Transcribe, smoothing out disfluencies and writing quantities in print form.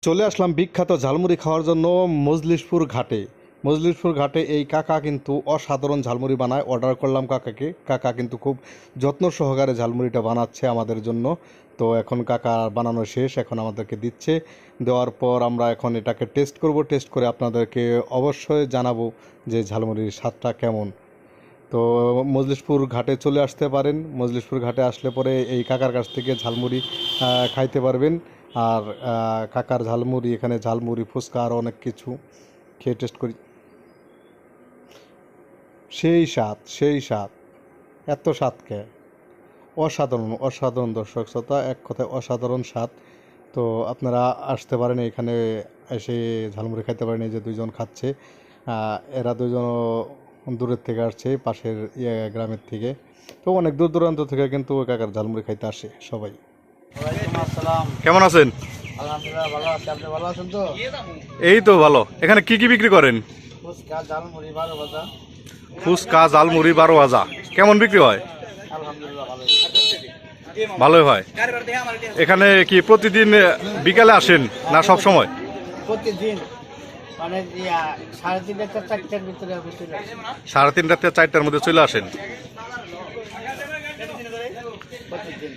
চলে আসলাম বিখ্যাত ঝালমুড়ি খাওয়ার জন্য মজলিশপুর ঘাটে। মজলিশপুর ঘাটে এই কাকা কিন্তু অসাধারণ ঝালমুড়ি বানায়। অর্ডার করলাম কাকাকে, কাকা কিন্তু খুব যত্ন সহকারে ঝালমুড়িটা বানাচ্ছে আমাদের জন্য। তো এখন কাকা বানানো শেষ, এখন আমাদেরকে দিচ্ছে। দেওয়ার পর আমরা এখন এটাকে টেস্ট করব, টেস্ট করে আপনাদেরকে অবশ্যই জানাবো যে ঝালমুড়ির স্বাদটা কেমন। তো মজলিশপুর ঘাটে চলে আসতে পারেন। মজলিশপুর ঘাটে আসলে পরে এই কাকার কাছ থেকে ঝালমুড়ি খাইতে পারবেন। আর কাকার ঝালমুড়ি, এখানে ঝালমুড়ি, ফুচকা আরও অনেক কিছু খেয়ে টেস্ট করি। সেই স্বাদ, সেই স্বাদ, এত স্বাদ কে! অসাধারণ, অসাধারণ দর্শক শ্রোতা, এক কথায় অসাধারণ স্বাদ। তো আপনারা আসতে পারেন এখানে, এসে ঝালমুড়ি খাইতে পারেন। এই যে দুইজন খাচ্ছে, এরা দুজনও দূরের থেকে আসছে, পাশের গ্রামের থেকে। তো অনেক দূর দূরান্ত থেকে কিন্তু কাকার ঝালমুড়ি খাইতে আসে সবাই। কেমন আছেন? আলহামদুলিল্লাহ ভালো আছি। আপনি ভালো আছেন তো? এই তো ভালো। এখানে কি কি বিক্রি করেন? ফুচকা, ঝালমুড়ি, বারো ভাজা। ফুচকা, ঝালমুড়ি, 12 ভাজা কেমন বিক্রি হয়? আলহামদুলিল্লাহ ভালো। ভালোই হয়। এখানে কি প্রতিদিন বিকালে আসেন না সব সময়? প্রতিদিন মানে 3:30 4টার ভিতরে আমি চলে আসি। 3:30 থেকে 4টার মধ্যে চলে আসেন। প্রতিদিন।